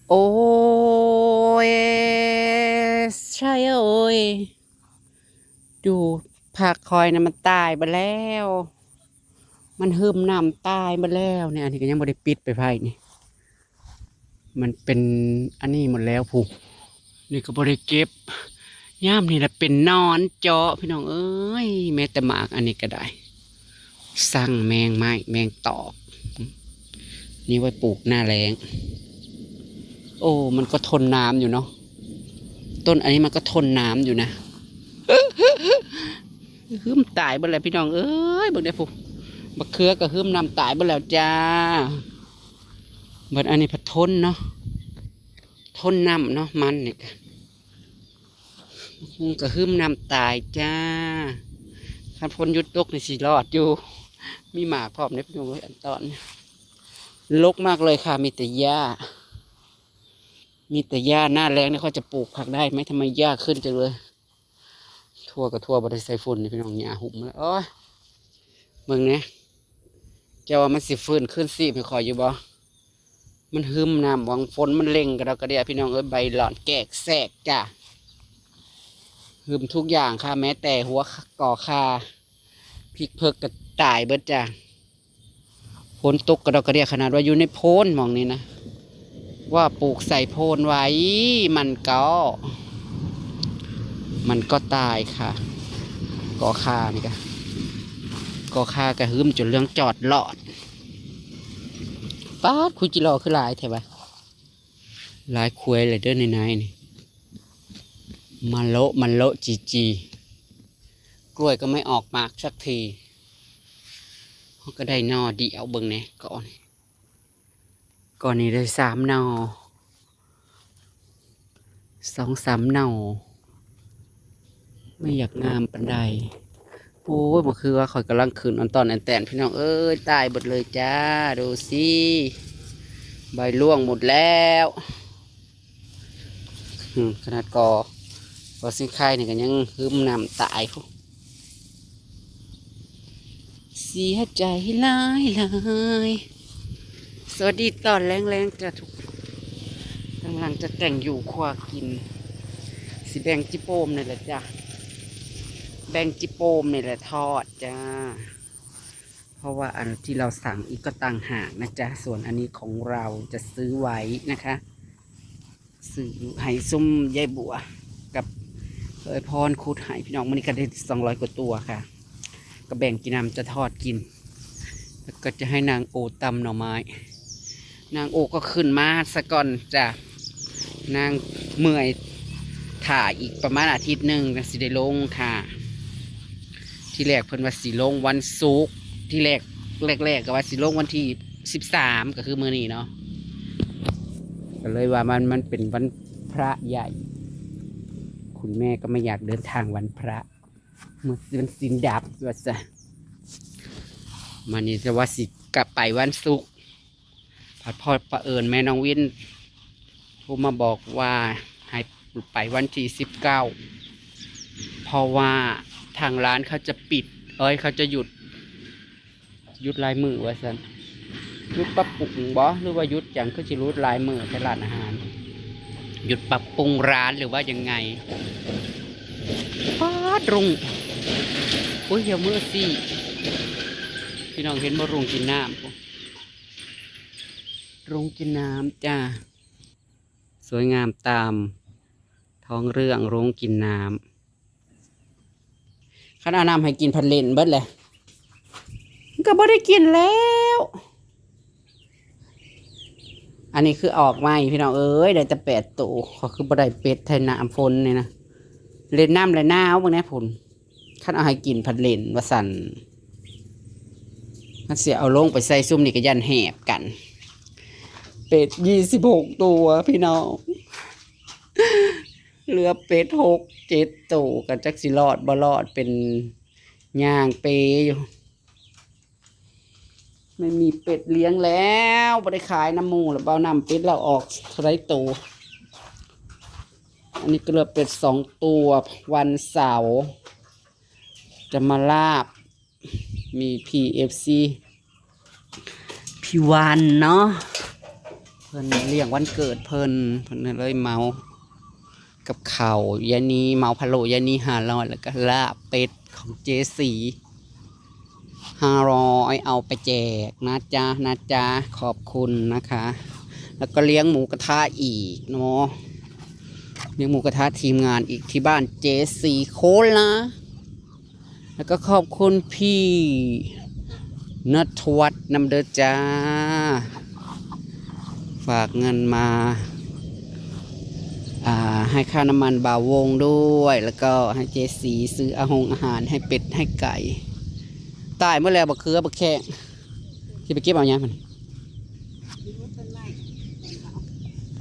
โอ้ยใช่โอ้ยดูผักคอยนะมันตายไปแล้วมันหึมน้ำตายไปแล้วเนี่ยอันนี้ก็ยังไม่ได้ปิดไปไพ่นี่มันเป็นอันนี้หมดแล้วผูกนี่ก็บริเก็บย่ามนี่แหละเป็นนอนเจาะพี่น้องเอ้ยแม้แต่หมากอันนี้ก็ได้สั่งแมงไม้แมงตอกนี่ไว้ปลูกหน้าแล้งโอ้มันก็ทนน้ำอยู่เนาะต้นอันนี้มันก็ทนน้ำอยู่นะ หืมตายไปแล้วพี่น้องเอ้ยบักเดี๋ยวผูบักเขือก็หืมนำตายไปแล้วจ้าบัดอันนี้พัดทนเนาะทนน้ำเนาะมันเนี่ยก็หืมนำตายจ้าคันพ้นยุดตกในสีรอดอยู่มีหมากพร้อมเนี่ยพี่น้องเอ้ยอันตอนรกมากเลยค่ะมีแต่หญ้ามีแต่หญ้าหน้าแรงเนี่ยเขาจะปลูกผักได้ไหมทำไมหญ้าขึ้นจังเลยทั่วกับทั่วบริษัทฝุ่นนี่พี่น้องหญ้าหุ่มแล้วโอ้ยเมืองเนี้ยจะว่ามันสิฟื้นขึ้นสิไม่คอยอยู่บ่มันหึมน้ำวังฝนมันเล็งกระดกกระเดียพี่น้องเอ้ยใบหลอนแกกแสกจ้ะหึมทุกอย่างค่ะแม้แต่หัวก่อคาพริกเพิกกระต่ายเบิดจ้ะฝนตกกระดกกระเดียขนาดว่าอยู่ในโพนมองนี่นะว่าปลูกใส่โพนไว้มันก็ตายค่ะก่อคานี่กะก่อคากระหึมจนเรื่องจอดหลอดป้าดคุยจิรอคือหลายแถวะหลายคุยเลยเด้อในนี่มันโละจีกล้วยก็ไม่ออกมากสักทีเขาก็ได้นอเดียวเบิ่งเนี่ยก่อนนี้ได้3 นอ2-3 นอไม่อยากงามปันใดโอ้ยมันคือว่าคอยกำลังขืนตอนอันแตนพี่น้องเอ้ยตายหมดเลยจ้าดูสิใบร่วงหมดแล้วขนาดกอสิงไข่นี่ก็ยังหึมน้ำตายพวกเสียใจหลายสวัสดีตอนแรงๆจะทุกกำลังจะแต่งอยู่ครัวกินสีแบงจิโปมนี่แหละจ้ะแบงจิโปมนี่แหละทอดจ้าเพราะว่าอันที่เราสั่งอีกก็ต่างหากนะจ๊ะส่วนอันนี้ของเราจะซื้อไว้นะคะซื้อไห่ซุ่มยายบัวกับพรคูดไห่พี่น้องมันนี่ก็ได้200 กว่าตัวค่ะก็แบ่งกินน้ำจะทอดกินแล้วก็จะให้นางโอตำหน่อไม้นางโอก็ขึ้นมาสะก่อนจ้ะนางเมื่อยถ่าอีกประมาณอาทิตย์หนึ่งสิได้ลงค่ะที่แรกเพิ่นว่าสิลงวันศุกร์ที่แรกก็ว่าสิลงวันที่13ก็คือมื้อนี้เนาะก็เลยว่ามันเป็นวันพระใหญ่คุณแม่ก็ไม่อยากเดินทางวันพระเมื่อวันศีลดับว่าซะมันนี่จะว่าสิกลับไปวันศุกร์พอประเอิญแม่น้องวินโทรมาบอกว่าให้ไปวันที่19เพราะว่าทางร้านเขาจะปิดเขาจะหยุดลายมือว่าสันหยุดปรับปรุงบ่หรือว่าหยุดอย่างก็จะรู้ลายมือที่ร้านอาหารหยุดปรับปรุงร้านหรือว่ายังไงป้าดรุงโอ้ยเหี่ยวมือสิพี่น้องเห็นบ่รุงกินน้ำรุงกินน้ำจ้าสวยงามตามท้องเรื่องรุงกินน้ำขันเอาน้ำให้กินพันเลนเบิดเลยก็บ่ได้กินแล้วอันนี้คือออกมาพี่น้องเอ้ยได้แต่8 ตัวเขาคือบ่ได้เป็ดไทยน้ำฝนเนี่ยนะเล่นน้ำเลยหน้าวบางนี้ผลขันเอาให้กินพันเลนว่าสั่นมันเสียเอาลงไปใส่ซุ่มนี่ก็ยันแหบกันเป็ด26 ตัวพี่น้องเหลือเป็ด6-7 ตัวกันจักสิรอดบ่รอดเป็นย่างเปอยู่ไม่มีเป็ดเลี้ยงแล้วบ่ได้ขายน้ำหมูหรือเปล่านำเป็ดเราออกไรตัวอันนี้ก็เหลือเป็ด2 ตัววันเสาร์จะมาลาบมี PFC พี่วันเนาะ พิ่นเลี้ยงวันเกิดเพิ่นเลยเมากับข้าวยานีเมาพะโล้ยานี500แล้วก็ลาบเป็ดของเจสี500เอาไปแจกนะจ๊ะขอบคุณนะคะ แล้วก็เลี้ยงหมูกระทะอีกเนาะเลี้ยงหมูกระทะทีมงานอีกที่บ้านเจสีโคละแล้วก็ขอบคุณพี่นัทวัฒน์นำเด้อจ้าฝากเงินมาให้ค่าน้ำมันบ่าววงด้วยแล้วก็ให้เจสีซื้ออาหารให้เป็ดให้ไก่ตายเมื่อแล้วบักเขือบักแข้งที่ไปเก็บเอาอย่างมัน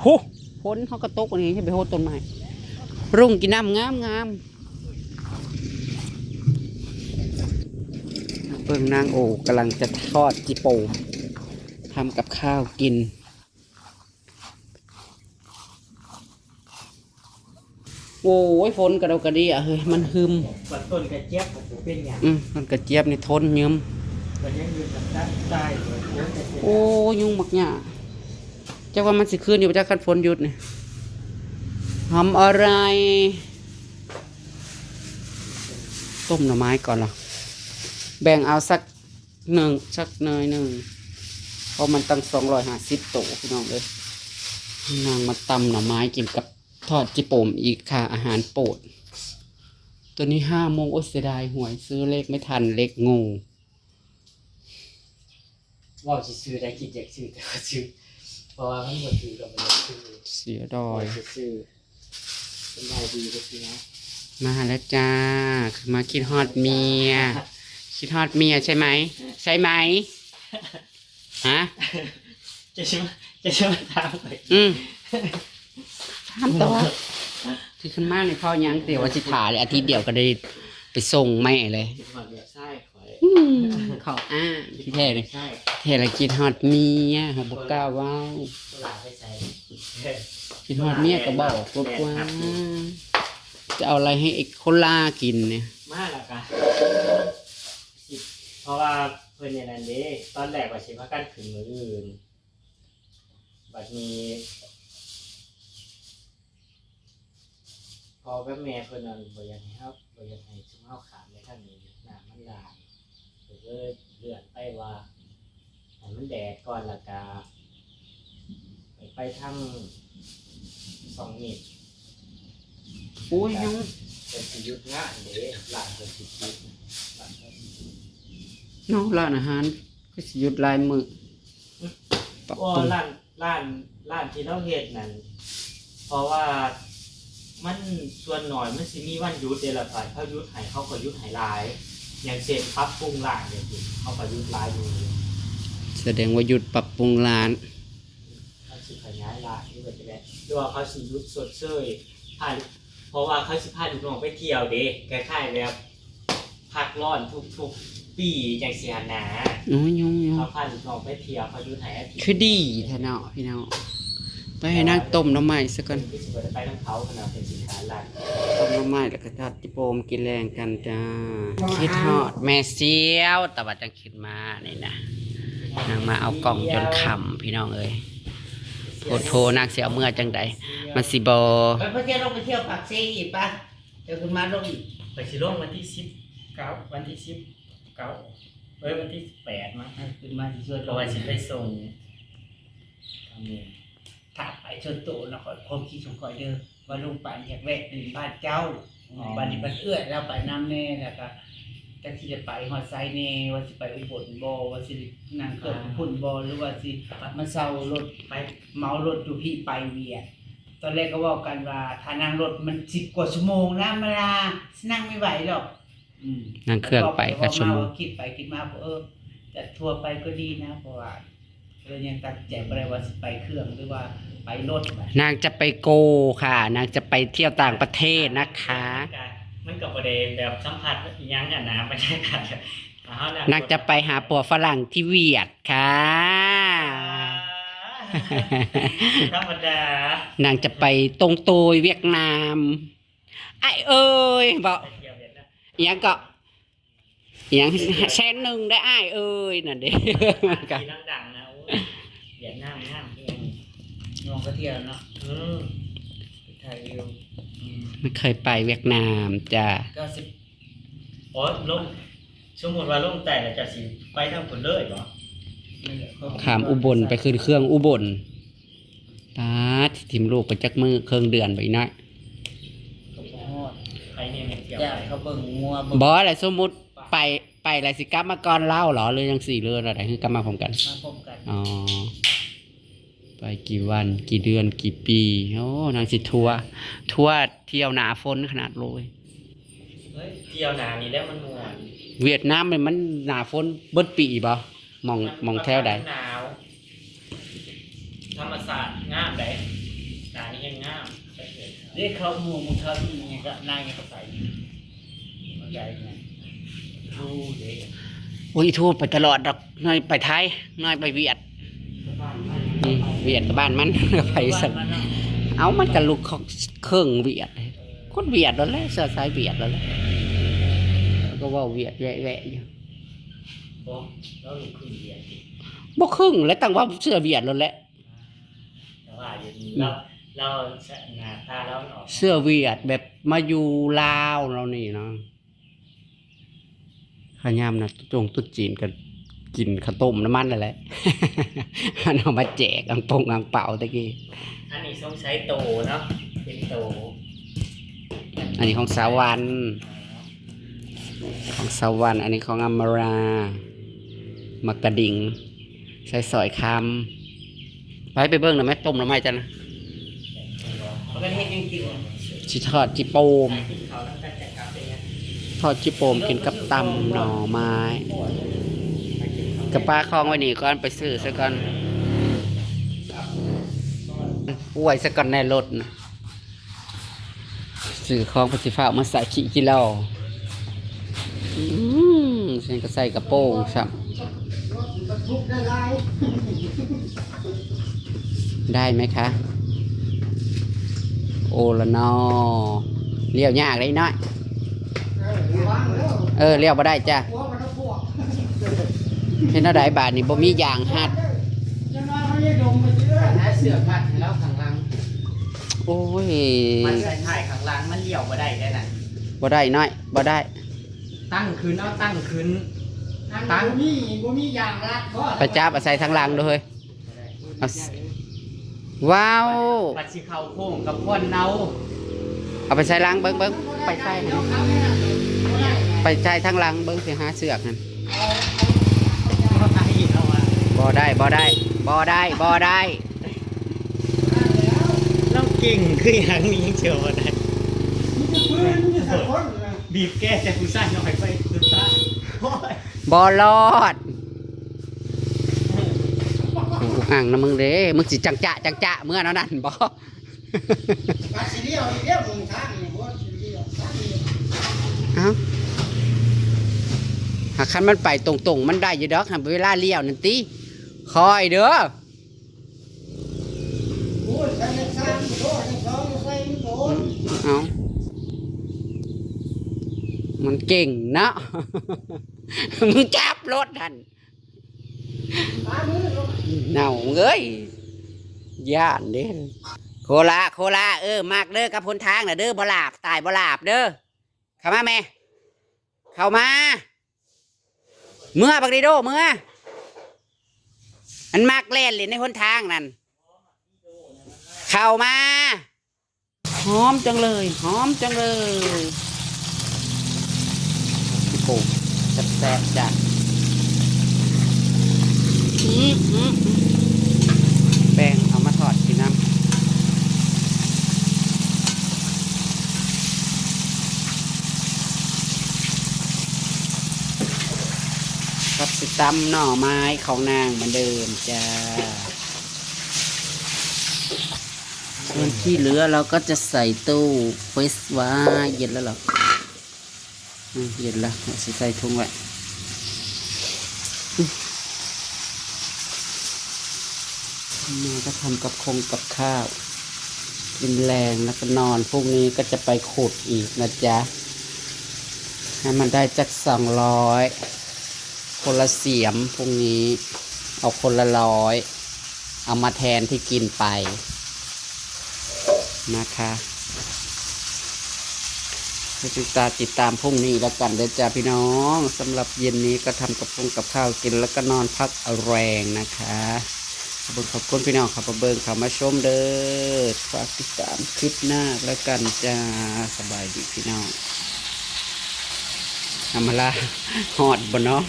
โหพ้นเขากระตกอันนี้ที่ไปโหดต้นไม้รุ่งกินน้ำงามเบิ่งนางโอกำลังจะทอดจิโปมทำกับข้าวกินโอ้ยฝนกระดกกระดีอ่ะเฮ้ยมันหึมปัดต้นกระเจี๊ยบมันเป็นอย่างมันกระเจี๊ยบนี่ทนยืมมันยังอยู่กับด้านใต้ โอ้ยุงบักหญ้าจะว่ามันสิคืนอยู่จากคันฝนหยุดนี่ทำอะไรต้มหน่อไม้ก่อนเหรอแบ่งเอาสักหน่อยหนึ่งเพราะมันตั้ง250 ตัวพี่น้องเลยนางมาตำหน่อไม้กินกับทอดจิโปมอีกค่ะอาหารโปรดตัวนี้5 โมงโอ้เสียดายหวยซื้อเลขไม่ทันเลขงูว่าจะซื้อได้คิดอยากซื้อแต่ว่าซื้อเพราะว่ามันหมดซื้อกับมันซื้อเสียดอยซื้อเป็นได้ดีก็ซื้อนะมาแล้วจ้ามาคิดฮอดเมียคิดฮอดเมียใช่ไหมฮะจะชิมทางไปถามตัวที่ขึ้นมาในพ่อยังเดี๋ยวว่าสิถ่าเลยอาทิตย์เดียวก็ได้ไปส่งแม่เลยเขาที่แท้เลยแท้เลยคิดฮอดเมียเขาบอกกล้าว้าวคิดฮอดเมียก็บอกว่าจะเอาอะไรให้ไอ้คนล่ากินเนี่ยมากละกันเพราะว่าเพื่อนอย่างนั้นเด้ตอนแรกว่าชิมว่ากันขึ้นมืออื่นบัดนี้พอแม่เพื่อนนั่นบ่อยากให้ครับบ่อยากให้ชุ่มข้าวขาดในท่านนี้น้ำมันด่างเลยเลื่อนไปว่าให้มันแดดก่อนละกาไปทั้ง2 นิดโอ้ยยังเป็นสิยุดงานเด้หลานเป็นสิยุดน้องร้านอาหารก็สิยุดลายมือร้านที่เราเฮ็ดนั่นเพราะว่ามันส่วนหน่อยมันสิมีวันหยุดเดละฝ่ายเขาหยุดให้เขาก็หยุดให้หลายอย่างเช่นปรับปรุงร้านเนี่ยเขาก็หยุดหลายอยู่แสดงว่าหยุดปรับปรุงร้านเขาสิขยายร้านนี่ก็จะได้หรือว่าเขาสิหยุดสดเซยเพราะว่าเขาสิพาลูกน้องไปเที่ยวเด้คล้ายๆแบบพักร้อนทุกปีจังซี่หั่นนะเขาพาลูกน้องไปเที่ยวเขาหยุดให้อาทิตย์คือดีแท้เนาะพี่น้องไปให้นั่งต้มน้ำไม้ซะก่อนไปทั้งเขาขนาดเป็นสินค้าหลักต้มน้ำไม้แล้วก็ทอดจิโปมกินแรงกันจ้าคิดฮอดแม่เสียวแต่ว่าจังคิดมานี่นะนางมาเอากล่องจนขำพี่น้องเอ้ยโทรนางเสียวเมื่อจังใดมันสิบอไปเที่ยวลงไปเที่ยวปากเซ่อีกปะเดี๋ยวคุณมาลงอีกไปสิลงวันที่19วันที่19วันที่18มั้งขึ้นมาที่ช่วยเพราะว่าสิไปส่งทำนี่ถ้าไปชนโตนะขอความคิดของข่อยเด้อว่าลงไปอยากแวะในบ้านเจ้าบ้านนี้บ้านเอื้อแล้วไปน้ำแน่แล้วก็จักสิจะไปฮอดไซแน่ว่าสิไปอุบลบ่ว่าสินั่งเครื่องพุ่นบ่หรือว่าสิมาเซารถไปเมารถอยู่พี่ไปเวียดตอนแรกก็เว้ากันว่าถ้านั่งรถมัน10 กว่าชั่วโมงนะมาลานั่งไม่ไหวหรอกนั่งเครื่องไปก็ชั่วโมงคิดไปคิดมาแต่ทัวร์ไปก็ดีนะเพราะว่าเรายังตัดใจบ่ได้ว่าสิไปเครื่องหรือว่าไปรถนางจะไปโกค่ะนางจะไปเที่ยวต่างประเทศนะคะมันกับประเด็นแบบสัมผัสยังอ่ะนะไม่ใช่ค่ะนางจะไปหาปัวฝรั่งที่เวียดค่ะธรรมดานางจะไปตรงโตยเวียดนามไอ้เอ้ยบอกยังก็ยัง100,000ได้ไอ้เอ้ยนั่นเด้ดังๆนะเวียดนามงาม องก็เที่ยวเนาะ อืม ไปถ่ายวิว ไม่เคยไปเวียดนามจ้ะ 90 อ๋อลงสมมุติว่าลงแต่ละจะสิไปทางผลเลยบ่ นี่แหละ ขามอุบลไปขึ้นเครื่องอุบลตาทิมลูกไปจักมือเครื่องเดือนไปอีกหน้อย เขาบ่ฮอด ไปเนี่ยเที่ยว อยาก ไป เขาเบิ่งงัวเบิ่ง บออะไรสมมุติไปอะไรสิกลับมาก่อนเล่าเหรอเลยยังสี่เรือนอะไรคือกลับมาพร้อมกัน มาพบกัน อ๋อไปกี่วันกี่เดือนกี่ปีโอ้นางสิทัวร์เที่ยวหนาฝนขนาดเลย เฮ้ยเที่ยวหนานี่แล้วมันม่วน เวียดนามมันหนาฝนเบิดปีบ่มองแถวใด หนาวธรรมศาสตร์งามได้หนานี่ยังงามใช่เลย เรียกเขาหมู่มึงเขาที่นี่ก็นายก็ไปเข้าใจไหม ดูเด้ โอ้ยทัวร์ไปตลอดดอกน้อยไปไทยน้อยไปเวียดเวียดกับบ้านมัน ไปสัก บ้านมันเนาะ เอามันกับลูกของเครื่องเวียดคนเวียดแล้วแหละเสื้อสายเวียดแล้วแหละแล้วก็เว่าเวียดแวะๆอยู่ โอ้แล้วลูกครึ่งเดียดดิ บ่ครึ่งแล้วตั้งว่าเสื้อเวียดแล้วแหละ แต่ว่าอยู่นี่เราหน้าตาเราออก เสื้อเวียดแบบมาอยู่ลาวเรานี่เนาะข้าวยามนะตุ๊ดจีนกันกินข้าวต้มน้ำมันนั่นแหละ อันเอามาแจกอังเป่าตะกี้ อันนี้ต้องใช้โตเนาะเป็นโต อันนี้ของสาวรรค์ของสาวรรค์อันนี้ของอมรามักกระดิ่งใส่สอยคำไปเบิ่งหน่อยไหมต้มหน่อไม้จ้ะนะ มันก็เฮ็ดจริงๆว่ะ ชิทอดจิโปม กินเขาแล้วก็จะกลับไปเนี่ย ทอดจิโปมกินกับตำหน่อไม้กับป้าคลองไว้นี่ก่อนไปซื้อซะก่อนป่วยซะก่อนในรถนะซื้อของปฏิฟ้ามาใส่ขี้กิโลฉันก็ใส่กระโปรงซ้ำได้ไหมคะ โอละนอเลี้ยวยากเลยน้อยเลี้ยวมาได้จ้ะเห็นอะไรบาทนี่บ่มียางหัดหาเสือกมัดให้แล้วข้างหลังโอ้ย มันใส่ถ่ายข้างหลังมันเลี้ยวบ่ได้ได้น่ะ บ่ได้น้อยบ่ได้ ตั้งคืนเอาตั้งคืน ตั้งบ่มีอย่างรัดบ่ ประจับเอาใส่ทางหลังด้วยเอาว้าว ปัดสิเข้าโค้งกับพ่อนเนา เอาไปใส่หลังเบิ้งไปใส่ทางหลังเบิ้งสิหาเสือกนั่น บ่ได้เอาอะ บ่ได้เราเก่งคืออย่างนี้เชียวบ่ได้บีบแก้แต่ผู้ชายหน่อยไปผู้ชายโอ้ย บ่รอดกูห่างนะมึงเด้มึงสิจังจะเมื่อนั้นบ่ ปัดสิเดียวอีกเดียวมึงทางนี่บ่สิเดียวทางนี้ เอ้าหากคันมันไปตรงๆมันได้อยู่ดอกหันเวลาเลี้ยวนั่นติคอยเด้อ โอ้ยทางนี้ทางโตทางสองใส่โต เอามันเก่งเนาะ มึงจับรถหัน ตามือลง เน่าเอ้ยย่านเด้โคลามากเด้อกับพนทางน่ะเด้อบ่หลาบตายบ่หลาบเด้อเข้ามาแม่เข้ามาเมื่อบักดีโดเมื่ออันมากเล่นเลยในหนทางนั่นเข้ามาหอมจังเลยพี่โป่งแซ่บๆจ้ะแป้งเอามาทอดกินน้ำกับสิตำหน่อไม้ของนางเหมือนเดิมจ้าส่วนที่เหลือเราก็จะใส่ตู้เฟสไว้เย็นแล้วเหรอเย็นแล้วเราใส่ถุงไว้มาก็ทำกับข้าวกินแรงแล้วก็นอนพรุ่งนี้ก็จะไปขุดอีกนะจ๊ะให้มันได้จัก200คนละเสียมพรุ่งนี้เอาคนละ100เอามาแทนที่กินไป นะคะให้ติดตามพรุ่งนี้แล้วกันเด้อจ้าพี่น้องสำหรับเย็นนี้ก็ทำกับข้าวกินแล้วก็นอนพักเอาแรงนะคะขอบคุณพี่น้องครับมาเบิ่งครับมาชมเด้อฝากติดตามคลิปหน้าแล้วกันจ้าสบายดีพี่น้องทำมาละหอดบ่เนาะ